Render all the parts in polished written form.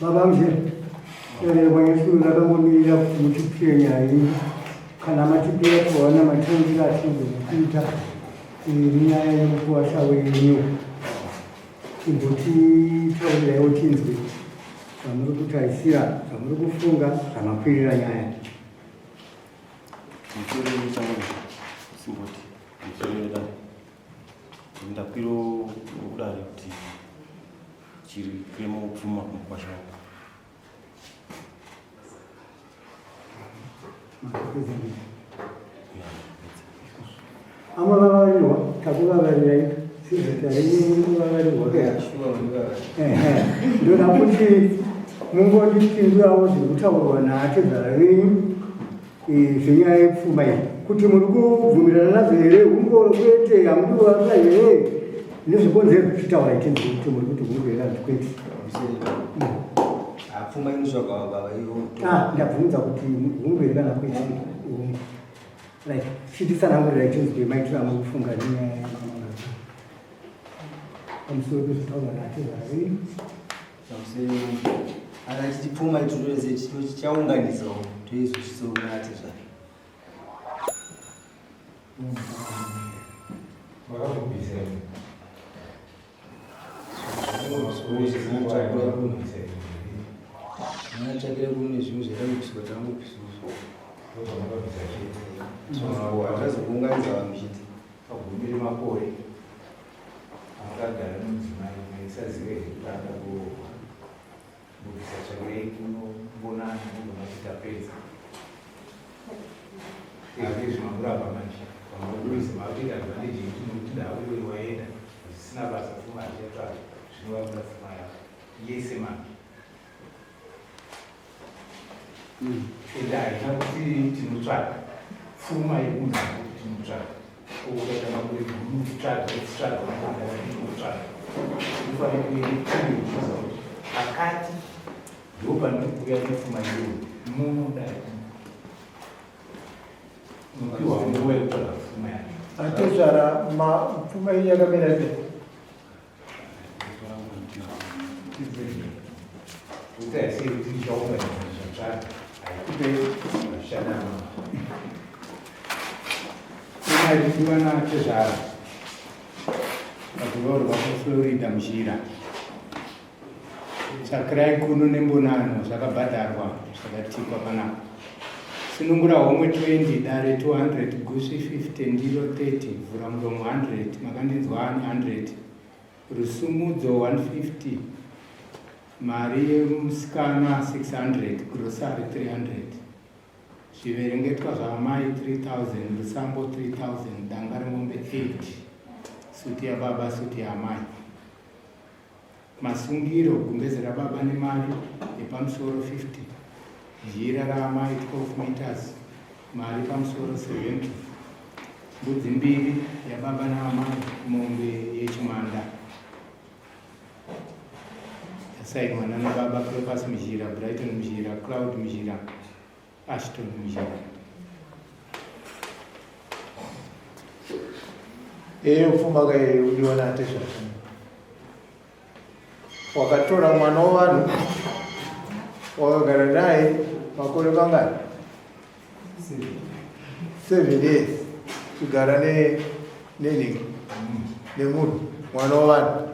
Babamje, Yesu Ragamuni of Mutipia, Kanamatipia for Namatunga to Peter, Nia was away new. Imbuti Tole Otinzi, Samuku Taisia, Samuku Funga, Samapira Yaya. Ndapiro udari kuti chiri kremo kupfuma kumkwasha Amavavariwa takuvavarira sizitarimuvavariwa ndona kuti mungoti tinzurawo zviri kutaurwa naatezara venyu zvenyaya yepfuma iyi kuti muri kubvumirana nazvo here ungoro kwete hamudi kuvaka here nezvikonzero zvitaura itenzi kuti muri kuti murikuera zvikwete pfuma inotsvaga baba ivo ndabvunza kuti murikuerekana kwete like chitisanangurira itenzi kuti maitira mukufunga nenyaya pamusoro pezvitaurwa naatezara venyu ana tichi pfuma itotose chaunganisawo toizochisonatezva natsvakira kune zvinhu zvaipiswa tangopiswa atazokuunganidza vanhu chiti pagumiri makore akagara mudzimai maisazive zvekutanga kubudisa tsvakirei kunombonana nogomachita pedza ave zvimamuramba manje vamaburise makuita advantage yekuti nokutida wewe waenda zvisina basa pfuma achiatsvaga zvinovamura pfuma yavo yese manje ende haina kuti tinotsvaga pfuma yemunhu kuti tinotsvaga ukaita makore guru kutsvaga kutsvaga tinotsvaga ufanire kuiuza kuti akati ndo panikuuya nepfuma iyoyo munoda mupiwa nguva yekutsvaga pfuma yake atezvara pfuma iyi yakamira sei kuti haisei kuti ndichaunganidza zvatsvaga haikupe zvashanama imaitiwana tezvara pakuvaurwa kweflorida muchira sakirai kuno nembonano zvakabhadharwa zvakatikwa panapa sunungura homwe 20 dare 200 gusi 50 ndiro 30 vhura muromo 100 makandinzwa 100 rusumudzo 150 mari yemusikana 600 grosari 300 zviverengetwa zvamai 3000 rusambo 3000 danga remombe 8 suti yababa suti yamai masungiro gumbezi rababa nemari yepamusoro 50 jira raamai 12 meters mari pamusoro 70 mbudzi mbiri yababa naamai mombe yechimanda yasainwa nanababa cleopas mujira brighton mujira cloud mujira ashton mujira pfuma kai uliona atezva wakatora mwana wavanhu wakagara naye makore mangani 7 days kugara nenhingi nemunhu mwana wavanhu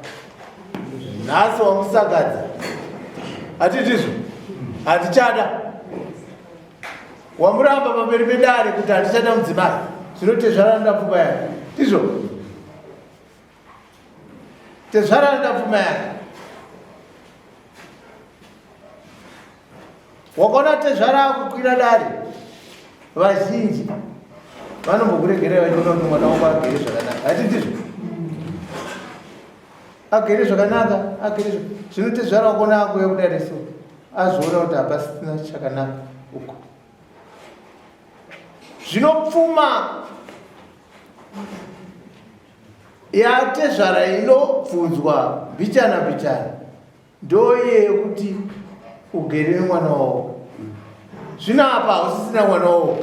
nhasi wamusagadza hatitizvo hatichada wamuramba pamberi pedare kuti hatichada mudzimai zvinotezvaranda pfuma yake tizvo tezvaranda pfuma yake wakaona tezvara kukwira dare vazhinji vanombokuregerera vachiona kuti mwana wako agere zvakanaka hatitizvo agere zvakanaka agere zvinotezvara kuona akuya kudare so azoona kuti hapasina chakanaka uko zvinopfuma yatezvara inobvunzwa mbichana mbichana ndoyekuti ugere mwana wako zvino apa hausisina mwana wako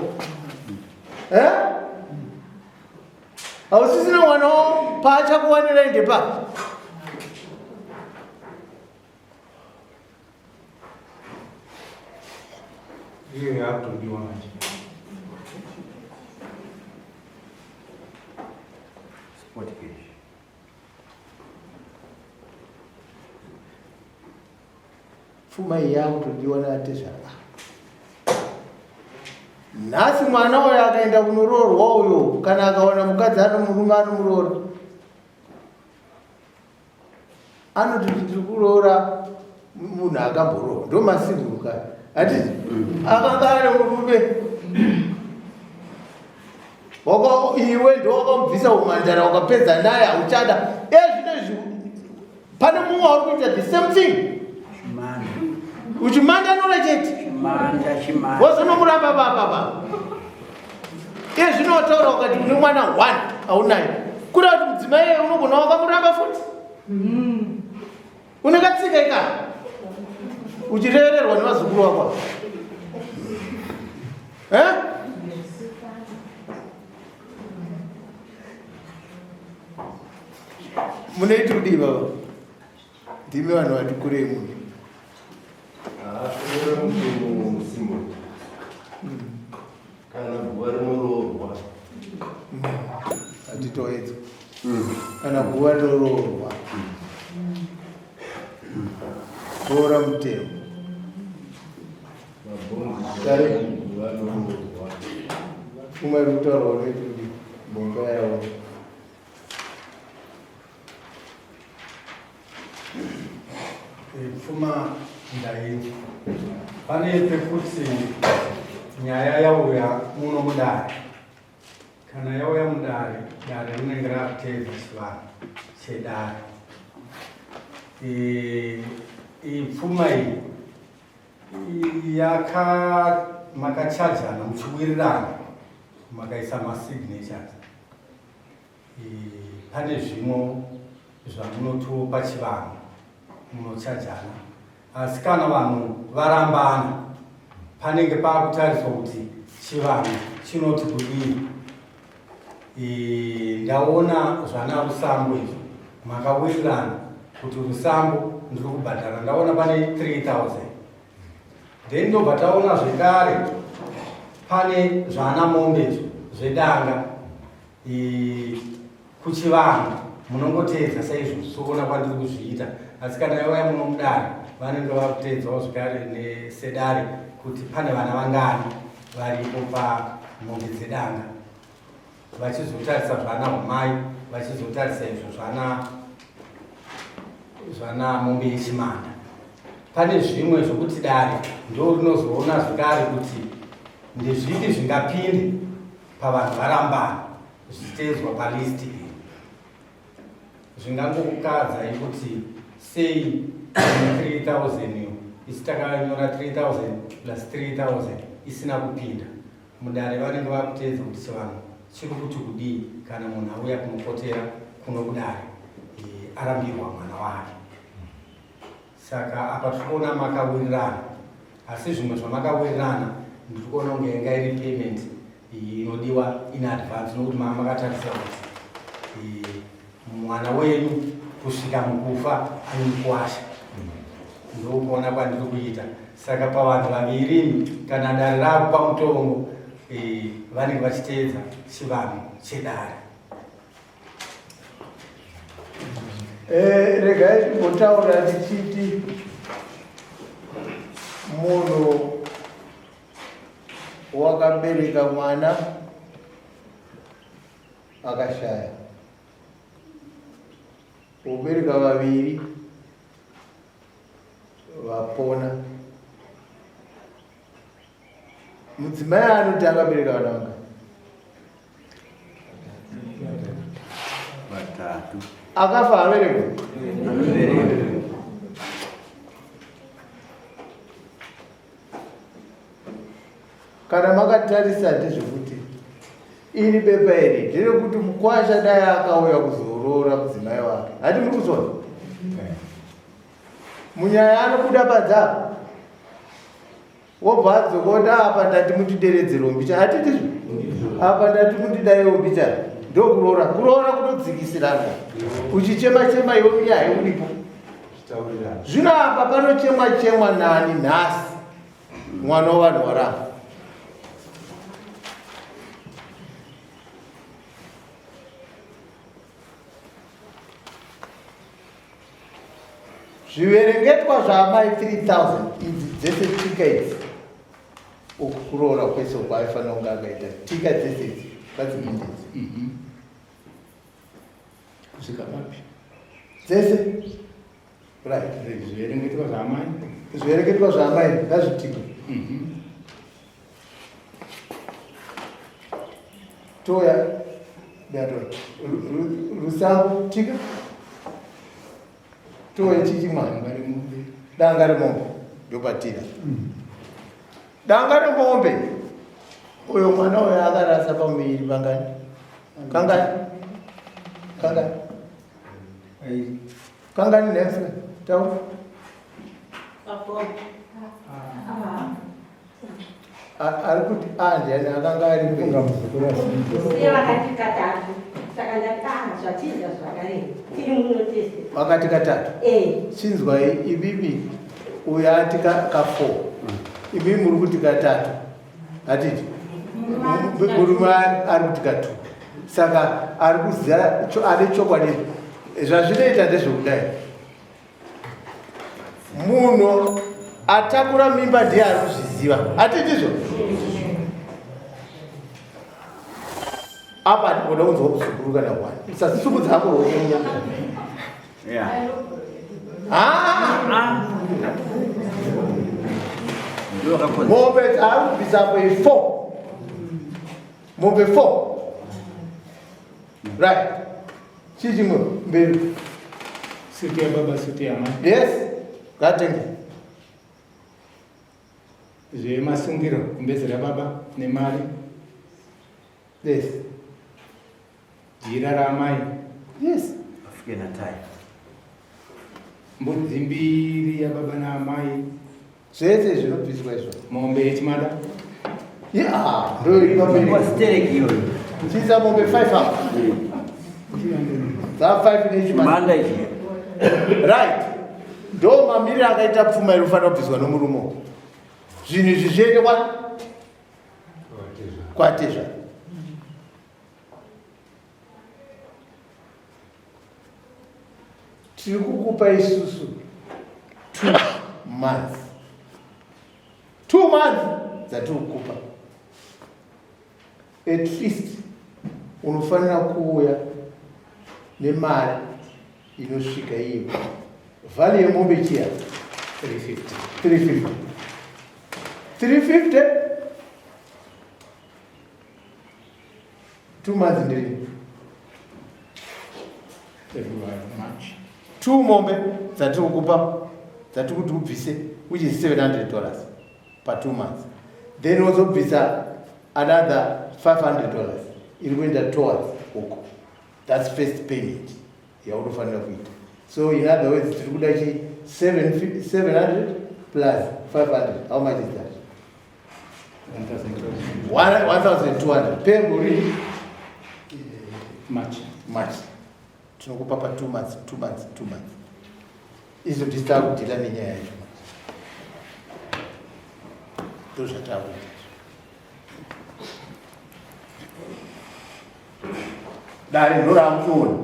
hausisina mwana wako paachakuwanira ende pake Iyo yakutodiwa manje. Sport cash. Pfuma iyi yakutodiwa natezvaka. Nhasi mwana uyo akaenda kunoroorwa uyo, kana akaona mukadzi anomurume anomuroora, anoti tiri kuroora munhu akamboroorwa. Ndo masiguru hatiti akanga ane murume iwe ndo wakamubvisa umhandara ukapedza naye hauchada. Zvinezvi pane mumwe uri kuita the same thing. Uchimanda nora chete wozonomuramba baba. Zvinotaura ukati une mwana 1 haunaye, kuda kuti mudzimai unogona wakamuramba futi. Unekatsika ikaka uchirererwa nevazukuru vako. Munoiti kudii baba? Ndimi vanhu vati kurei munhu. Kana guva rinoroorwa hatitoedza kana guva rinoroorwa tora mutemo kare guva rinoroorwa umwe ari kutaura unoiti kuti mbonga yavo pfuma ndaiti pane pekuti nyaya yauya muno mudare, kana yauya mudare, dare rinenge rakutedza chivanhu chedare. Iyi pfuma iyi makachajana muchiwirirana makaisa masignatures. Pane zvimwe zvamunotiwo pachivanhu munochajana, asi kana vanhu varambana panenge pakutariswa kuti chivanhu chinoti kudii. Ndaona zvana Rusango izvo makawirirana kuti Rusango ndiri kubhadhara, ndaona pane 3000. Then ndobva taona zvekare pane zvana Mombe izvo zvedanga kuchivanhu munongoteedza saizvo soona kwandiri kuzviita, asi kana yauya muno mudare vanenge vakuteedzawo zvekare nesedare kuti pane vana vangani varipo pamombe dzedanga, vachizotarisa zvana umai, vachizotarisa izvo zvana mombe yechimanda. Pane zvimwe zvokuti dare ndo rinozoona zvekare kuti ndezvipi zvingapinde pavanhu varambana zvichiteedzwa palisti iyi. Zvingangokukadzai kuti sei 3000 isi takanyora 3000 plus 3000 isina kupinda mudare. Vanenge vakuteedza kuti chivanhu chiri kuti kudii kana munhu auya kunopotera kuno kudare arambirwa mwana wake. Saka apa tikuona makawirirana, asi zvimwe zvamakawirirana ndikuona kunge yanga iri payment inodiwa in advance, nokuti makatarisa kuti mwana wenyu kusvika mukufa anomukwasha. Ndokuona kwandiri kuita. Saka pavanhu vaviri kana dare ravo pamutongo vanenge vachiteedza chivanhu chedare. Regai timbotaura tichiti munhu wakabereka mwana akashaya, ubereka vaviri vapona, mudzimai anoti akabereka vana vanga vatatu, akafa abereka kana makatarisa ndezvekuti iri bepa iri nderekuti mukwasha dai akauya kuzoroora mudzimai wake, hati muri kuzona munyaya anobuda padza wobva adzokota apa ndati mutideredze rombicha, hatitizvo apa ndati mutidaiwo mbicha, ndokuroora. Kuroora kunodzikisirana uchichema-chema iwe munyaya uripo. Zvino apa panochemwa-chemwa nani nhasi mwana wavanhu waramba. zviverengetwa zvaamai 3000 idzi dzese tika idzi ukuroora kwese kwaaifanira kunge akaita tika dzese idzi kadzimindidzi kusvika papi dzese right zviverengetwa zvaamai zviverengetwa zvaamai ngazvitika toya rusango tika toya chichimwana danga remombe ndopatira danga remombe uyo mwana uyo akarasa pamuviri pangani kangani next tau ari kuti andiani akanga ari wakati katatu chinzwai ibibi uyo ati ka4 ibi muri kuti katatu hatiti murume ari kuti ka2 saka ari kuziva ane chokwadi zvazvinoita ndezvekudai munhu atakura mimba ndiye ari kuzviziva hatitizvo apa ndikoda kunzwa kusukuruka nakwani sasisuku dzako roenya mombe ari kubvisapo 4 mombe 4 right chichimwe mberi suti yababa suti yamai yes ngatenge zvemasungiro kumbezera baba nemari yes jira ramai yes African attire. mbudzi mbiri yababa naamai zvese zvinobviswa izvo mombe yechimada Stereki hiyo. chiisa mombe 5 apa dza5 nechimanda Manda hiyo. right ndo mamiriro akaita pfuma inofanira kubviswa nomurumo zvinhu izvi zviende kwatezva tiri kukupa isusu 2 months dzatiri kukupa at least unofanira kuuya nemari inosvika iyo vhali yemombe chiya 350 2 months ndirini February, March. 2 mombe dzatiri kukupa dzatiri kuti ubvise which is $700 per 2 months then wozobvisa another $500 iri kuenda towards uko that's first payment yaunofanira kuita so in other words tiri kuda chi 700 plus 500 how much is that 1200 pemburi March. tinokupa pa 2 months izvo tisitava kudhila nenyaya yacho ndozvatakuita dare ndo ramuchiona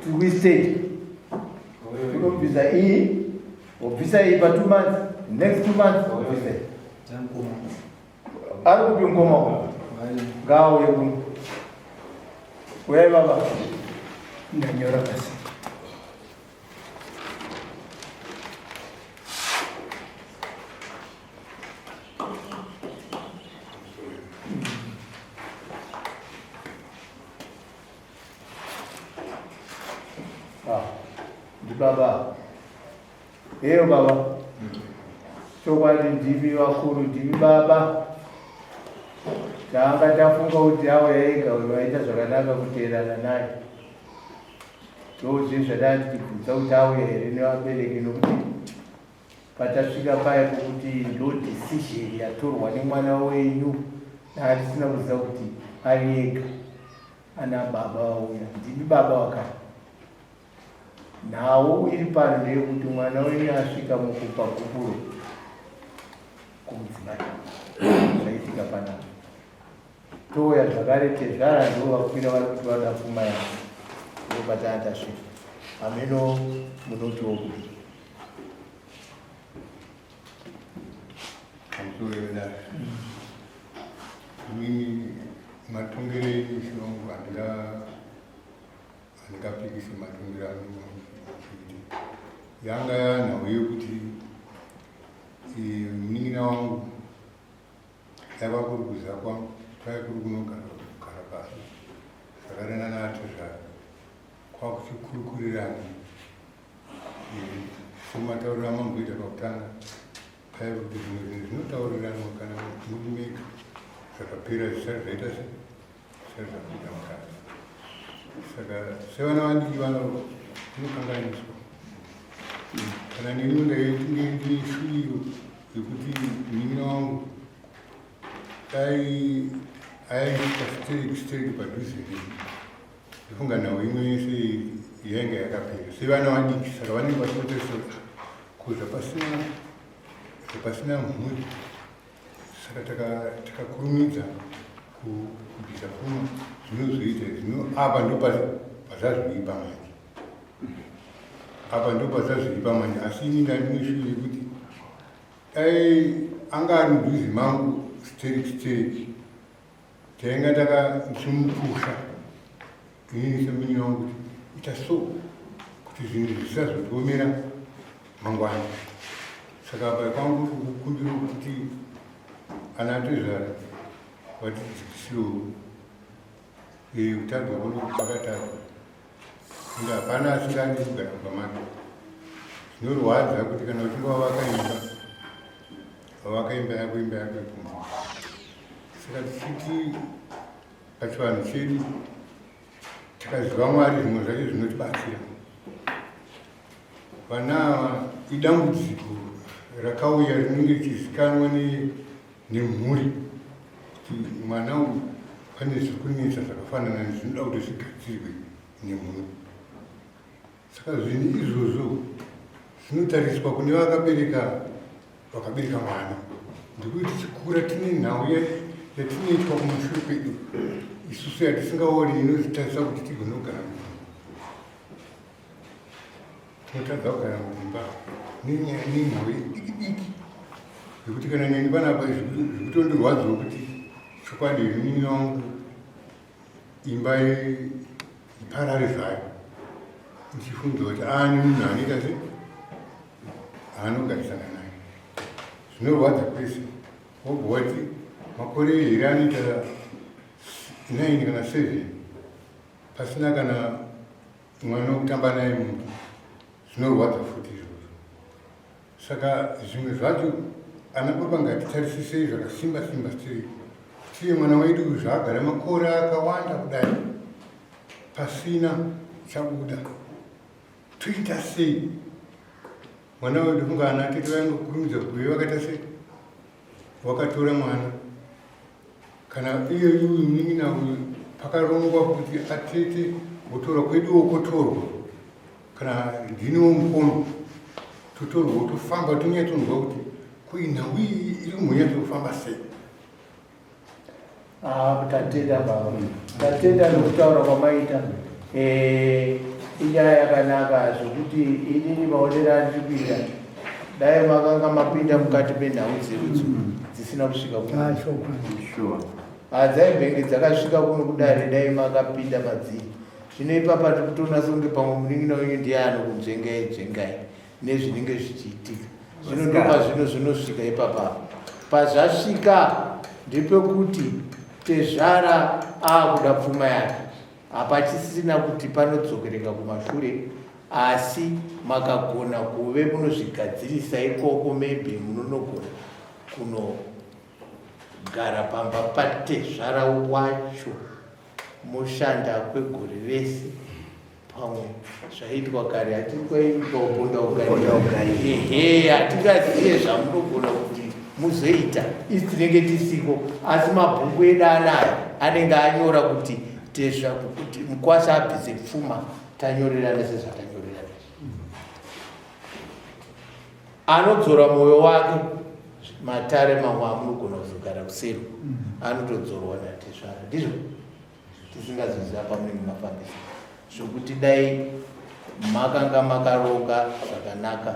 tiri kuistate unobvisa iyi wobvisa iyi pa 2 months next 2 months wobvisa ari kupi ngoma ngauye kuno uyai baba Ndanyora basi. ndi baba eyo baba chokwadi ndivi vakuru ndivi baba taanga tafunga kuti awo yaega vaita zvakanaka kuteerana naye ndozve zvadati tibvunza kuti auya here nevabereki nokuti patasvika paya pokuti ndo decision yatorwa nemwana wenyu naatisina kuziva kuti ari ega ana baba vauya ndimi baba wakati nawo iri pano ndeyekuti mwana wenyu asvika mukupa kupuro kumudzimai zvaitika panapa toya zvakare tezvara ndo vakwira vari kuti vada pfuma yavo ndobata atasvika hameno munotiwo kuti Hamdulillah. Mimi matungere shilongo andikapikisi matungere anu yanga nauye kuti mnin'ina wangu yava kuri kuza kwangu kwai kuri kunogara pasi saka rena natizva kwakuchikurukurirana sematauriro amangoita pakutanga pai kuti zvimwe zvinhu zvinotaurirana kana murimeka zvakapera zvisati zvaita zvisati zvakuita mukati saka sevana vandiki vanokanganiswa kana neni ndine shuviro yekuti mnin'ina wangu aisvika sitereki padhuze ndifunga nhau imwe yese yainge yakapera sevana vadiki saka vanenge vachinotarisira pasina mhuri saka takakurumidza kubvisa pfuma zvinozoita apa ndo pazvazvoipa manje asi ini ndandine shuviro yekuti anga ari mudhuze mangu sitereki tainga ndakachimupusha inini semini wangu kuti ita so kuti zvinhu zvisazotiomera mangwana saka apa kwangu kukumbira kuti ana tezvara vatidzikisiwo utadza kuno pakatadza inga hapana asingadi kugara pamake zvinorwadza kuti kana uchinge wavakaimba yako imba yako ipunzi saka tichiti pachivanhu chedu takaziva Mwari zvimwe zvacho zvinotibatsira vana ava idambudziko rakauya rinenge richizikanwa nemhuri kuti mwana uyu pane zviri kunetsa zvakafanana nezvinoda kuti zvigadzirwe nemhuri saka zvinhu izvozvo zvinotariswa kune vakabereka mwana ndikuti tichikura tine nhau yatinoitwa kumushure kwedu isusu yatisingaori inozitarisa kuti tigonogara tinotadza kugara muimba nenhau yediki yekuti kana neni panapa zvikutondirwadzawo kuti chokwadi mnin'ina wangu imba iparare zvayo ndichifunza kuti aani munhu anoita se aanogarisana naye zvinorwadza kwese wobva wati makore here anoita 9 kana 7 pasina kana mwana wokutamba naye munhu zvinorwadza futi izvozvo saka zvimwe zvacho ana baba ngatitarisisei zvakasimba stirei tiye mwana wedu zvaagara makore akawanda kudai pasina chabuda toita sei mwana wedu funga ana tete vaingokurumidza kuve vakaita sei wakatora mwana kana iye uyu mnin'ina uyu pakarongwa kuti atete wotorwa kwedu wokotorwa kana ndiniwo mukono totorwa wotofamba tonyatsonzwa kuti kuinhau iyi iri munyatsofamba sei. Tatenda baba, tatenda nokutaura kwamaita inyaya yakanaka zvokuti inini maonero andipinda dai makanga mapinda mukati menhau dzerudzo dzisina kusvika dzaibhenge dzakasvika kuno kudare dai makapinda madziri zvino ipapa tikutoona songe pamwe munin'ina wenyu ndiye anokunzvengai nezvinenge zvichiitika zvino ndopa zvino zvinosvika ipapa pazvasvika ndepekuti Tezvara akuda pfuma yake hapachisina kuti panodzokereka kumashure asi makagona kuve munozvigadzirisa ikoko maybe munonogona kunogara pamba patezvara wacho moshanda kwegore rese pamwe zvaitwa kare hatikwaibonda ugai hatingazive zvamunogona kuti muzoita isi tinenge tisiko asi mabhuku edu anayo anenge anyora kuti kuti mukwasha abvise pfuma tanyorerana sezvatanyorerana anodzora mwoyo wake matare mamwe amunogona kuzogara kuseri anotodzorwa naTezvara ndizvo tisingazoziva pamunenge mafambisa zvokuti dai makanga makaronga zvakanaka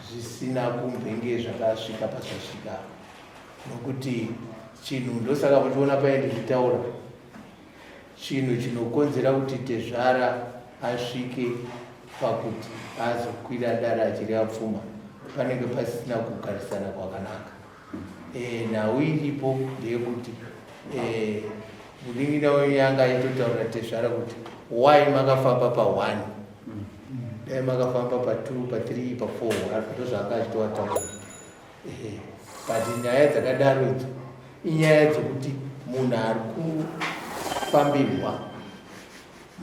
zvisina kumbenge zvakasvika pasvasvika, nokuti chinhu ndosaka muchiona paende zvitaura chinhu chinokonzera kuti Tezvara asvike pakuti azokwira dare achiri apfuma panenge pasina kugarisana kwakanaka. Nhau iripo ndeyekuti muningira wenyanga aitotaura Tezvara kuti why makafamba pa1, dai makafamba pa2, pa3, pa4, ndozvaanga achitoataura. But nyaya dzakadaro idzo inyaya dzekuti munhu ari kufambirwa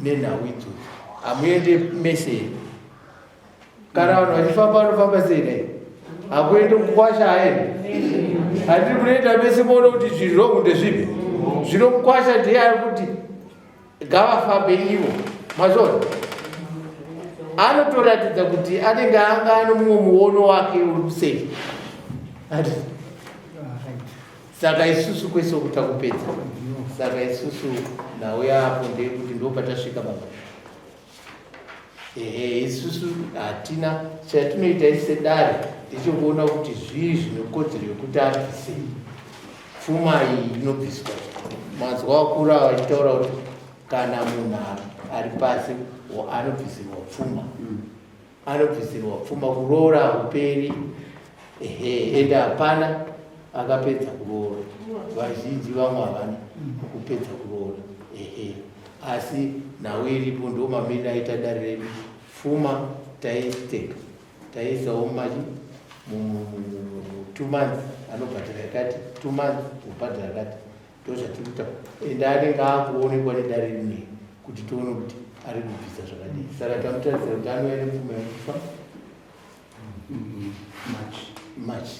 nenhau idzodzo hamuende mese. Kana vanhu vachifamba vanofamba sei dai? Hakuende kukwasha aende? Hatiri kunoita mese moona kuti zvirongo ndezvipi? Zvinomukwasha ndiye ari kuti ngavafambe ivo. Mazvona anotoratidza kuti anenge anga ano mumwe muono wake uri kuseri. Saka isusu kwese kuta kupedza. Saka isusu nhau yapo ndeyekuti ndopatasvika baba. Isusu hatina chatinoita ise dare ndichokuona kuti zvii zvinokodzero yekuti abvise pfuma iyi inobviswa. Mazwa wakura vachitaura kuti kana munhu ari pasi anobvisirwa pfuma, anobvisirwa pfuma, kuroora hakuperi. Ende hapana akapedza kuroora, vazhinji vamwe havana kupedza kuroora. Asi nhau iripo ndo mamiriro aita dare redu. Pfuma taiteka taisawo mumachi 2 months anobhadhara yakati, 2 months ubhadhara yakati, ndozvatirikuita. Ende anenge akuonekwa nedare rinei kuti tione kuti ari kubvisa zvakadii. Saka tamutarisira kuti anoenda pfuma yekufa March.